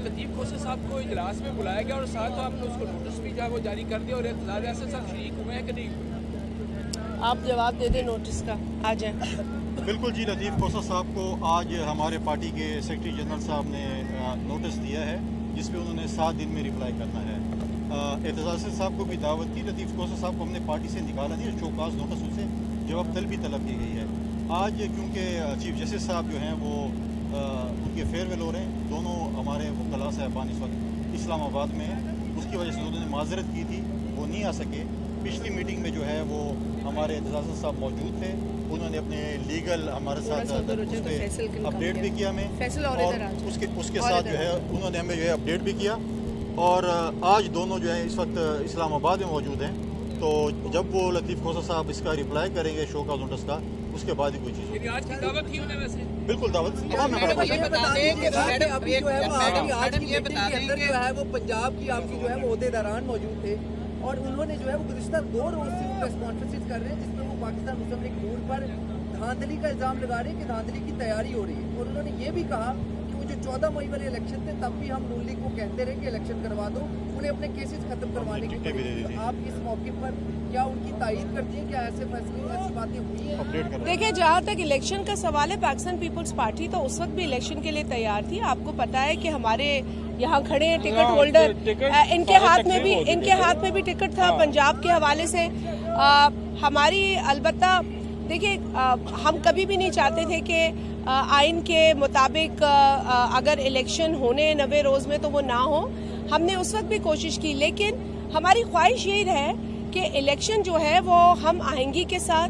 लतीफ खोसा साहब को इजलास में बुलाया गया और साथ आपने उसको नोटिस भी वो जारी कर दिया और इक़्तिदार रियासत साहब शरीक हुए हैं कि नहीं? आप जवाब दे दें नोटिस का, आ जाए। बिल्कुल जी, लतीफ खोसा साहब को आज हमारे पार्टी के सेक्रेटरी जनरल साहब ने नोटिस दिया है जिसमें उन्होंने 7 दिन में रिप्लाई करना है। एतजाज़ साहब को भी दावत की। लतीफ खोसा साहब को हमने पार्टी से निकाला नहीं, शोकाज नोटिस उनसे जवाब तलब की गई है। आज क्योंकि चीफ जस्टिस साहब जो हैं वो उनके फेयरवेल हो रहे हैं, दोनों हमारे वकला साहबान इस वक्त इस्लामाबाद में हैं, उसकी वजह से उन्होंने माजरत की थी, वो नहीं आ सके। पिछली मीटिंग में जो है वो हमारे एतजाज़ साहब मौजूद थे, उन्होंने अपने लीगल हमारे साथ अपडेट भी किया हमें, और उसके साथ जो है उन्होंने हमें जो है अपडेट भी किया। और आज दोनों जो है इस वक्त इस्लामाबाद में मौजूद हैं, तो जब वो लतीफ खोसा साहब इसका रिप्लाई करेंगे शो का नोटिस का, उसके बाद ही कोई चीज़। आज की दावत थी उन्हें वैसे? बिल्कुल दावत। मैडम ये बता दें कि मैडम अभी जो है वो आज की मीटिंग के अंदर जो है वो पंजाब की आपकी जो है वो ओहदेदारान मौजूद थे और उन्होंने जो है वो गुज़िश्ता 2 रोज से प्रेस कॉन्फ्रेंसेस कर रहे हैं जिसमें वो पाकिस्तान मुस्लिम लीग नून पर धांधली का इल्ज़ाम लगा रहे हैं कि धांधली की तैयारी हो रही है। और उन्होंने ये भी कहा कि वो जो 14 मई वाले इलेक्शन थे तब भी हम नून लीग को कहते रहे कि इलेक्शन करवा दो, उन्हें अपने केसेस खत्म करवाने की। तो आप इस मौके पर क्या उनकी तायीद करती है? क्या ऐसे फैसले ऐसी बातें हुई हैं? देखिए, जहाँ तक इलेक्शन का सवाल है, पाकिस्तान पीपल्स पार्टी तो उस वक्त भी इलेक्शन के लिए तैयार थी। आपको पता है कि हमारे यहाँ खड़े हैं टिकट होल्डर, इनके हाथ में भी टिकट था पंजाब के हवाले से। हमारी अलबत्ता देखिए, हम कभी भी नहीं चाहते थे कि आइन के मुताबिक अगर इलेक्शन होने 90 रोज में तो वो ना हो। हमने उस वक्त भी कोशिश की, लेकिन हमारी ख्वाहिश यही है कि इलेक्शन जो है वो हम आहंगी के साथ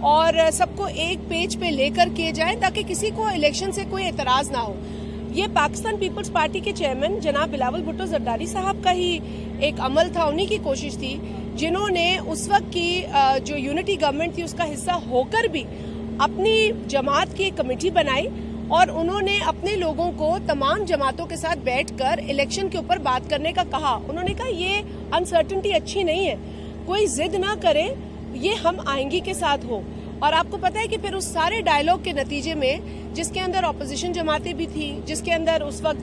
और सबको एक पेज पे लेकर किए जाए ताकि किसी को इलेक्शन से कोई एतराज ना हो। ये पाकिस्तान पीपल्स पार्टी के चेयरमैन जनाब बिलावल भुट्टो जरदारी साहब का ही एक अमल था, उन्हीं की कोशिश थी, जिन्होंने उस वक्त की जो यूनिटी गवर्नमेंट थी उसका हिस्सा होकर भी अपनी जमात की एक कमेटी बनाई और उन्होंने अपने लोगों को तमाम जमातों के साथ बैठकर इलेक्शन के ऊपर बात करने का कहा। उन्होंने कहा ये अनसर्टेनिटी अच्छी नहीं है, कोई जिद ना करे, ये हम आएंगी के साथ हो। और आपको पता है कि फिर उस सारे डायलॉग के नतीजे में, जिसके अंदर ऑपोजिशन जमातें भी थी, जिसके अंदर उस वक्त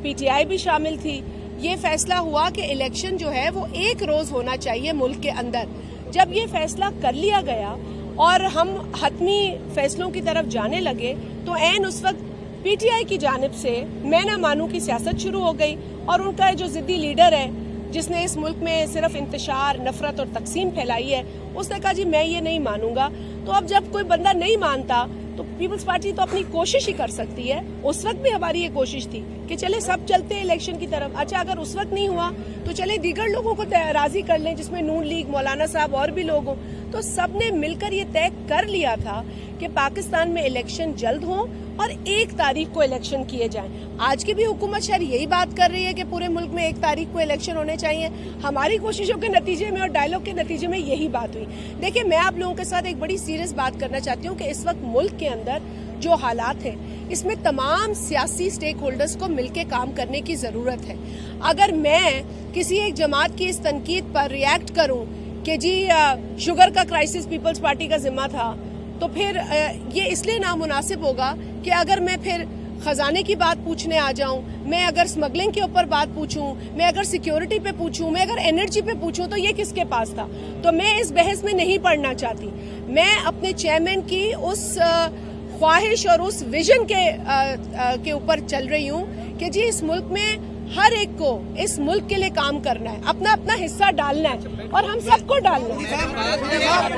पीटीआई भी शामिल थी, ये फैसला हुआ कि इलेक्शन जो है वो एक रोज होना चाहिए मुल्क के अंदर। जब ये फैसला कर लिया गया और हम हतमी फैसलों की तरफ जाने लगे तो ऐन उस वक्त पीटीआई की जानिब से मैं ना मानू की सियासत शुरू हो गई और उनका जो जिद्दी लीडर है जिसने इस मुल्क में सिर्फ इंतशार, नफरत और तकसीम फैलाई है, उसने कहा जी मैं ये नहीं मानूंगा। तो अब जब कोई बंदा नहीं मानता तो पीपल्स पार्टी तो अपनी कोशिश ही कर सकती है। उस वक्त भी हमारी ये कोशिश थी कि चले सब चलते हैं इलेक्शन की तरफ। अच्छा, अगर उस वक्त नहीं हुआ तो चले दीगर लोगों को राजी कर लें, जिसमें नून लीग, मौलाना साहब और भी लोग हों। तो सबने मिलकर ये तय कर लिया था कि पाकिस्तान में इलेक्शन जल्द हो और 1 तारीख को इलेक्शन किए जाएं। आज की भी हुकूमत शायद यही बात कर रही है कि पूरे मुल्क में 1 तारीख को इलेक्शन होने चाहिए। हमारी कोशिशों के नतीजे में और डायलॉग के नतीजे में यही बात हुई। देखिए, मैं आप लोगों के साथ एक बड़ी सीरियस बात करना चाहती हूँ कि इस वक्त मुल्क के अंदर जो हालात हैं, इसमें तमाम सियासी स्टेक होल्डर्स को मिलकर काम करने की जरूरत है। अगर मैं किसी एक जमात की इस तनकीद पर रिएक्ट करूं कि जी शुगर का क्राइसिस पीपल्स पार्टी का जिम्मा था, तो फिर ये इसलिए नामुनासिब होगा कि अगर मैं फिर खजाने की बात पूछने आ जाऊं, मैं अगर स्मगलिंग के ऊपर बात पूछूं, मैं अगर सिक्योरिटी पे पूछूं, मैं अगर एनर्जी पे पूछूं, तो ये किसके पास था? तो मैं इस बहस में नहीं पड़ना चाहती। मैं अपने चेयरमैन की उस ख्वाहिश और उस विजन के ऊपर चल रही हूँ कि जी इस मुल्क में हर एक को इस मुल्क के लिए काम करना है, अपना अपना हिस्सा डालना है और हम सबको डालना है।